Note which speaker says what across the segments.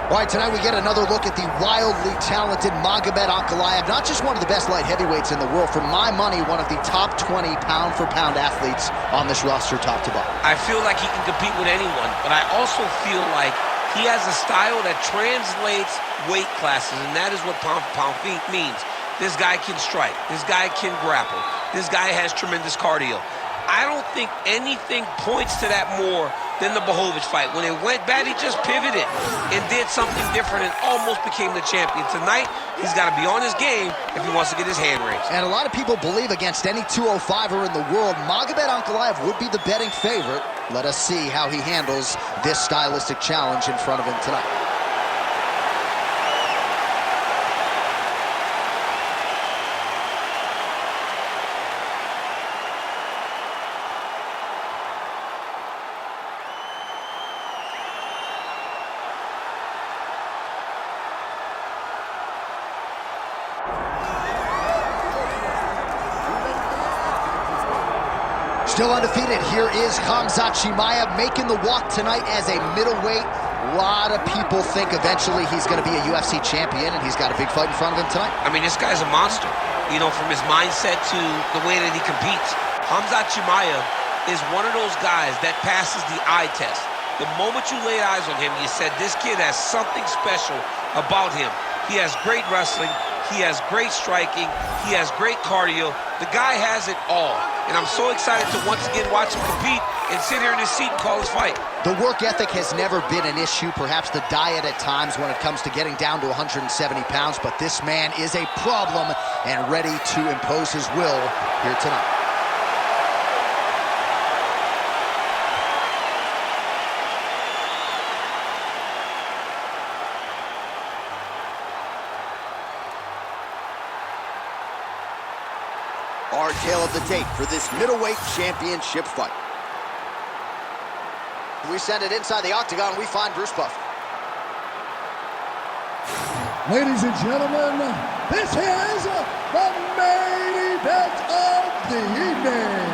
Speaker 1: All right, tonight we get another look at the wildly talented Magomed Ankalaev, not just one of the best light heavyweights in the world, for my money, one of the top 20 pound-for-pound athletes on this roster, top to bottom.
Speaker 2: I feel like he can compete with anyone, but I also feel like he has a style that translates weight classes, and that is what pound-for-pound means. This guy can strike. This guy can grapple. This guy has tremendous cardio. I don't think anything points to that more than the Blachowicz fight. When it went bad, he just pivoted and did something different and almost became the champion. Tonight, he's got to be on his game if he wants to get his hand raised.
Speaker 1: And a lot of people believe against any 205er in the world, Magomed Ankalaev would be the betting favorite. Let us see how he handles this stylistic challenge in front of him tonight. Still undefeated, here is Khamzat Chimaev making the walk tonight as a middleweight. A lot of people think eventually he's going to be a UFC champion, and he's got a big fight in front of him tonight.
Speaker 2: I mean, this guy's a monster, you know, from his mindset to the way that he competes. Khamzat Chimaev is one of those guys that passes the eye test. The moment you laid eyes on him, you said, this kid has something special about him. He has great wrestling. He has great striking. He has great cardio. The guy has it all. And I'm so excited to once again watch him compete and sit here in his seat and call his fight.
Speaker 1: The work ethic has never been an issue, perhaps the diet at times when it comes to getting down to 170 pounds, but this man is a problem and ready to impose his will here tonight. Our tale of the tape for this middleweight championship fight. We send it inside the octagon, we find Bruce Buffer.
Speaker 3: Ladies and gentlemen, this is the main event of the evening.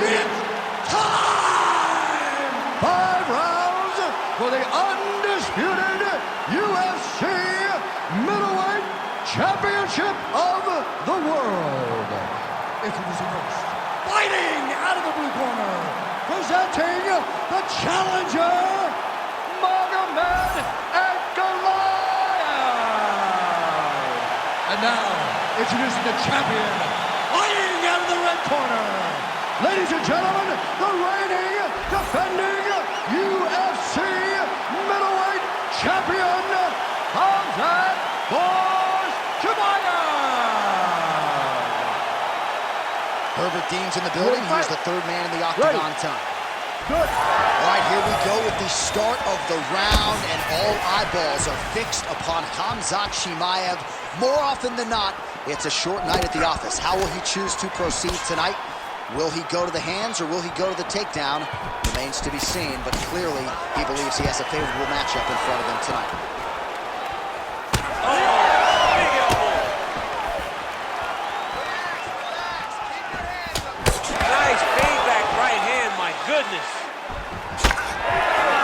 Speaker 3: It's time! 5 rounds for the undisputed UFC middleweight championship of the world. Introducing first, fighting out of the blue corner, presenting the challenger, Magomed Ankalaev. And now, introducing the champion, fighting out of the red corner. Ladies and gentlemen, the reigning, defending UFC middleweight champion, Khamzat Chimaev.
Speaker 1: Herbert Dean's in the building. He's the third man in the octagon tonight.
Speaker 3: Good.
Speaker 1: All right, here we go with the start of the round, and all eyeballs are fixed upon Khamzat Chimaev. More often than not, it's a short night at the office. How will he choose to proceed tonight? Will he go to the hands or will he go to the takedown? Remains to be seen, but clearly he believes he has a favorable matchup in front of him tonight.
Speaker 2: Goodness.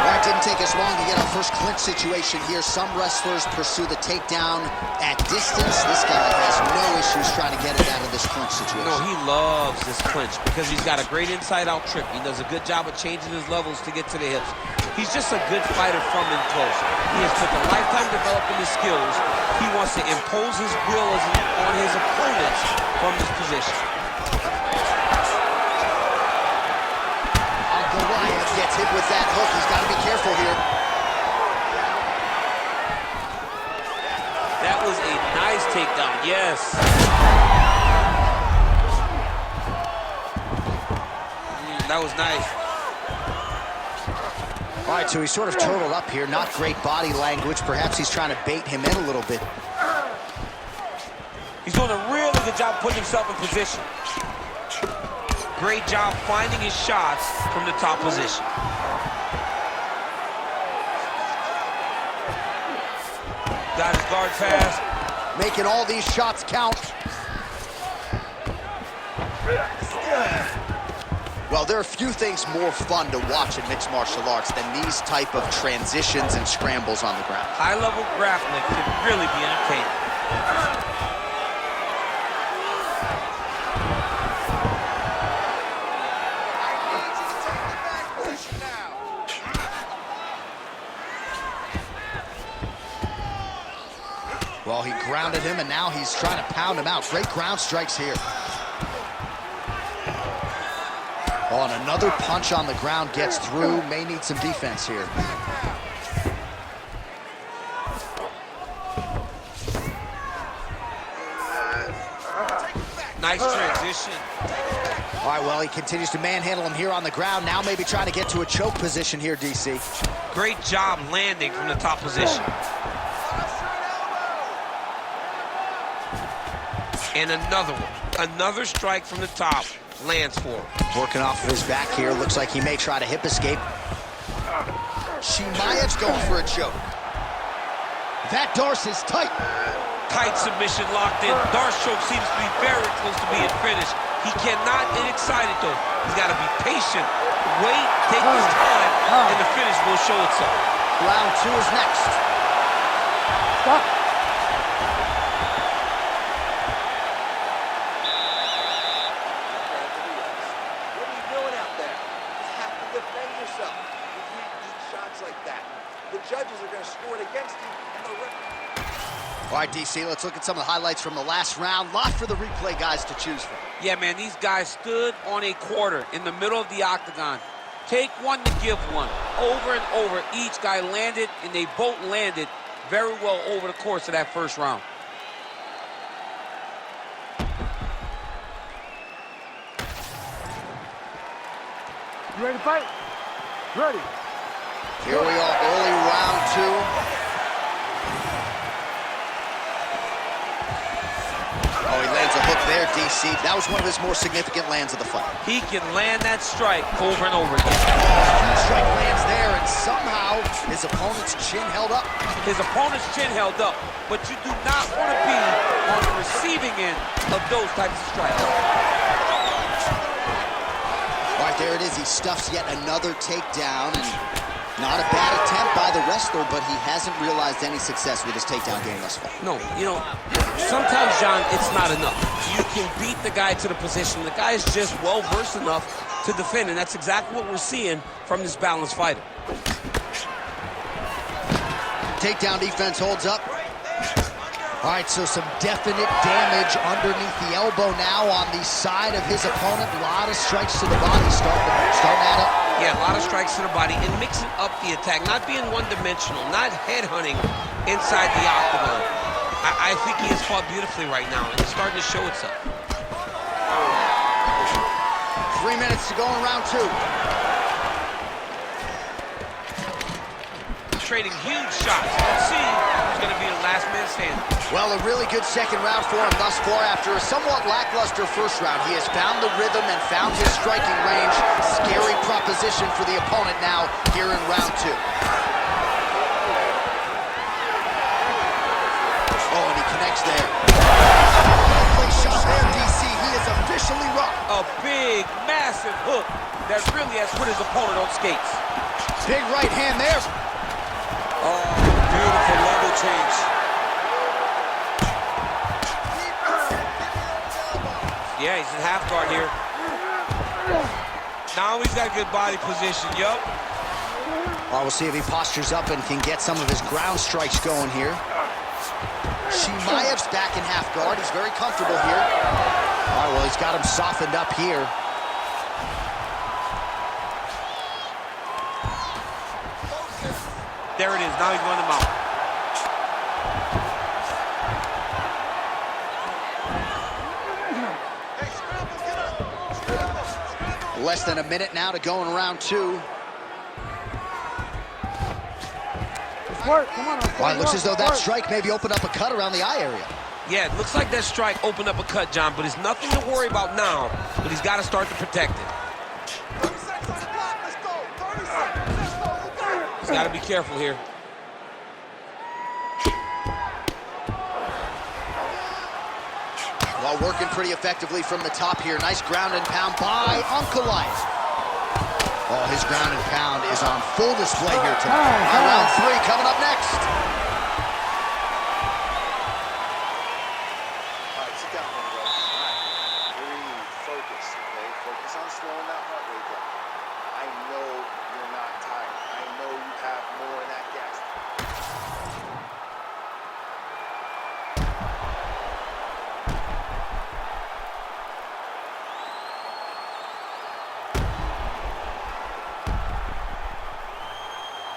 Speaker 1: That didn't take us long to get our first clinch situation here. Some wrestlers pursue the takedown at distance. This guy has no issues trying to get it out of this clinch situation.
Speaker 2: No, he loves this clinch because he's got a great inside-out trip. He does a good job of changing his levels to get to the hips. He's just a good fighter from in close. He has took a lifetime developing his skills. He wants to impose his will on his opponents from this position.
Speaker 1: Gets hit with that hook. He's got to be careful here.
Speaker 2: That was a nice takedown, yes. That was nice.
Speaker 1: All right, so he's sort of turtled up here. Not great body language. Perhaps he's trying to bait him in a little bit.
Speaker 2: He's doing a really good job putting himself in position. Great job finding his shots from the top position. Got his guard pass.
Speaker 1: Making all these shots count. Well, there are few things more fun to watch in mixed martial arts than these type of transitions and scrambles on the ground.
Speaker 2: High-level grappling can really be entertaining.
Speaker 1: Well, he grounded him, and now he's trying to pound him out. Great ground strikes here. Oh, and another punch on the ground gets through. May need some defense here.
Speaker 2: Nice transition.
Speaker 1: All right, well, he continues to manhandle him here on the ground. Now maybe trying to get to a choke position here, DC.
Speaker 2: Great job landing from the top position. And another one. Another strike from the top. Lands for him.
Speaker 1: Working off of his back here. Looks like he may try to hip escape. Chimaev's going for a choke. That Darce is tight.
Speaker 2: Tight submission locked in. Darce choke seems to be very close to being finished. He cannot get excited, though. He's got to be patient. Wait, take his time, and the finish will show itself.
Speaker 1: Round 2 is next.
Speaker 3: Stop.
Speaker 4: Judges are going to score it against you.
Speaker 1: All right, DC, let's look at some of the highlights from the last round. Lot for the replay guys to choose from.
Speaker 2: Yeah, man, these guys stood on a quarter in the middle of the octagon. Take one to give one. Over and over, each guy landed, and they both landed very well over the course of that first round.
Speaker 3: You ready to fight? Ready.
Speaker 1: Here we are, early round 2. Oh, he lands a hook there, DC. That was one of his more significant lands of the fight.
Speaker 2: He can land that strike over and over again.
Speaker 1: Huge strike lands there, and somehow his opponent's chin held up.
Speaker 2: His opponent's chin held up, but you do not want to be on the receiving end of those types of strikes.
Speaker 1: All right, there it is. He stuffs yet another takedown, and not a bad attempt by the wrestler, but he hasn't realized any success with his takedown game thus far.
Speaker 2: No, you know, sometimes, John, it's not enough. You can beat the guy to the position. The guy is just well-versed enough to defend, and that's exactly what we're seeing from this balanced fighter.
Speaker 1: Takedown defense holds up. All right, so some definite damage underneath the elbow now on the side of his opponent. A lot of strikes to the body starting to add up.
Speaker 2: Yeah, a lot of strikes to the body and mixing up the attack, not being one-dimensional, not headhunting inside the octagon. I think he has fought beautifully right now, and it's starting to show itself.
Speaker 1: 3 minutes to go in round 2.
Speaker 2: Trading huge shots. Let's see who's going to be the last man standing.
Speaker 1: Well, a really good second round for him thus far. After a somewhat lackluster first round, he has found the rhythm and found his striking range. Scary proposition for the opponent now here in round 2. Oh, and he connects there. Great shot there, DC. He is officially rocked.
Speaker 2: A big, massive hook that really has put his opponent on skates.
Speaker 1: Big right hand there.
Speaker 2: Oh, beautiful level change. Yeah, he's in half guard here. Now he's got a good body position, yup.
Speaker 1: All right, we'll see if he postures up and can get some of his ground strikes going here. Chimaev's back in half guard. He's very comfortable here. All right, well, he's got him softened up here.
Speaker 2: There it is. Now he's going to mount.
Speaker 1: Less than a minute now to go in round 2.
Speaker 3: Work. Come on.
Speaker 1: Well, it looks as though that strike maybe opened up a cut around the eye area.
Speaker 2: Yeah, it looks like that strike opened up a cut, John, but it's nothing to worry about now, but he's got to start to protect it.
Speaker 4: 30 seconds on the clock. Let's go. 30 seconds. Let's go. Let's go.
Speaker 2: He's got to be careful here.
Speaker 1: Well, working pretty effectively from the top here. Nice ground and pound by Ankalaev. Oh, his ground and pound is on full display here tonight. Round 3 coming up next.
Speaker 5: All right, sit down, bro. All right, breathe, focus, okay? Focus on slowing that heart rate down. I know you're not tired. I know you have more in that gas.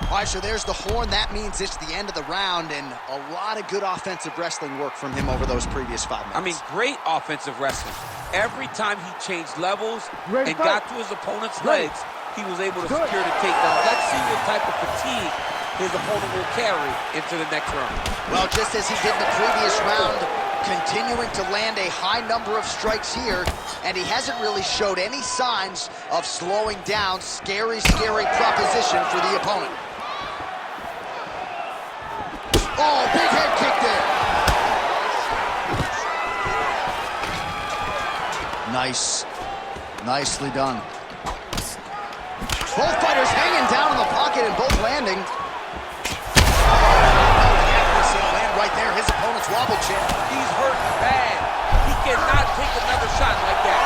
Speaker 1: All right, so there's the horn. That means it's the end of the round, and a lot of good offensive wrestling work from him over those previous 5 minutes.
Speaker 2: I mean, great offensive wrestling. Every time he changed levels and got to his opponent's legs, he was able to secure the takedown. Let's see what type of fatigue his opponent will carry into the next round.
Speaker 1: Well, just as he did in the previous round, continuing to land a high number of strikes here, and he hasn't really showed any signs of slowing down. Scary, scary proposition for the opponent. Oh, big head kick there. Nice. Nicely done. Both fighters hanging down in the pocket and both landing. Land right there, his opponent's wobble chin.
Speaker 2: He's hurt bad. He cannot take another shot like that.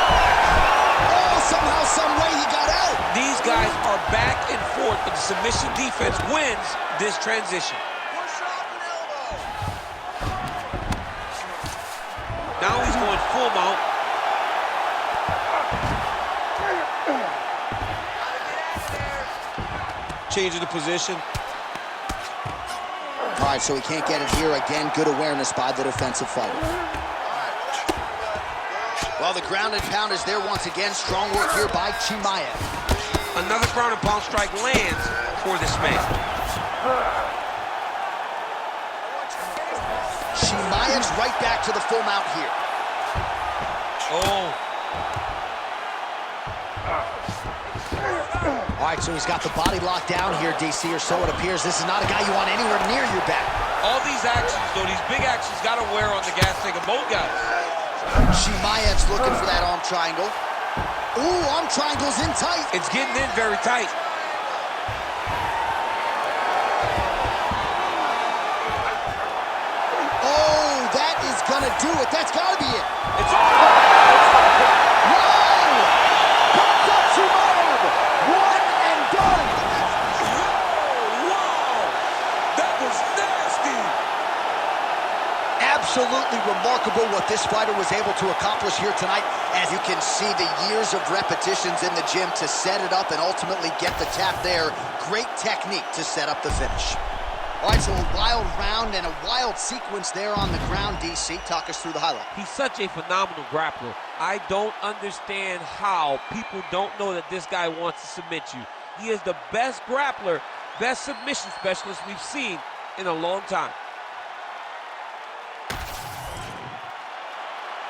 Speaker 1: Oh, somehow, some way he got out.
Speaker 2: These guys are back and forth, but the submission defense wins this transition. Now he's going full mount. Changing the position.
Speaker 1: All right, so he can't get it here. Again, good awareness by the defensive fighter. Well, the ground and pound is there once again. Strong work here by Chimaev.
Speaker 2: Another ground and pound strike lands for this man.
Speaker 1: Chimaev's right back to the full mount here.
Speaker 2: Oh.
Speaker 1: All right, so he's got the body locked down here, DC, or so it appears. This is not a guy you want anywhere near your back.
Speaker 2: All these actions, though, these big actions got to wear on the gas tank of both guys.
Speaker 1: Chimaev's looking for that arm triangle. Ooh, arm triangle's in tight.
Speaker 2: It's getting in very tight.
Speaker 1: Oh, that is gonna do it. That's gotta be it.
Speaker 2: It's
Speaker 3: Khamzat Chimaev, one and done.
Speaker 2: wow! That was nasty!
Speaker 1: Absolutely remarkable what this fighter was able to accomplish here tonight. As you can see, the years of repetitions in the gym to set it up and ultimately get the tap there. Great technique to set up the finish. All right, so a wild round and a wild sequence there on the ground, DC. Talk us through the highlight.
Speaker 2: He's such a phenomenal grappler. I don't understand how people don't know that this guy wants to submit you. He is the best grappler, best submission specialist we've seen in a long time.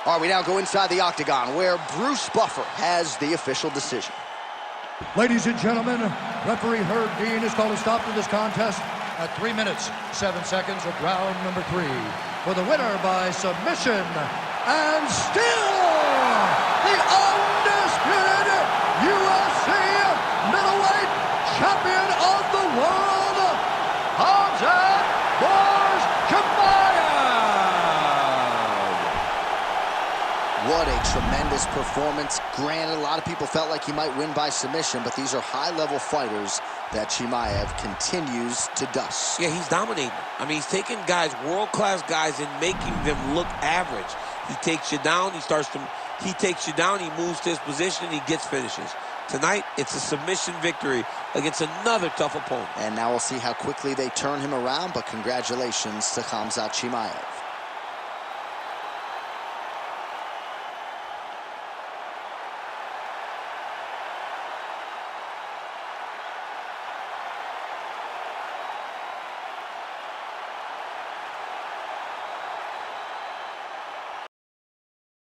Speaker 1: All right, we now go inside the octagon where Bruce Buffer has the official decision.
Speaker 3: Ladies and gentlemen, referee Herb Dean has called a stop to this contest at 3 minutes, 7 seconds of round number 3. For the winner by submission, and still the undisputed UFC middleweight champion of the world, Khamzat Chimaev.
Speaker 1: What a tremendous performance. Granted, a lot of people felt like he might win by submission, but these are high-level fighters that Chimaev continues to dust.
Speaker 2: Yeah, he's dominating. I mean, he's taking guys, world-class guys, and making them look average. He takes you down, he takes you down, he moves to his position, and he gets finishes. Tonight, it's a submission victory against another tough opponent.
Speaker 1: And now we'll see how quickly they turn him around, but congratulations to Khamzat Chimaev.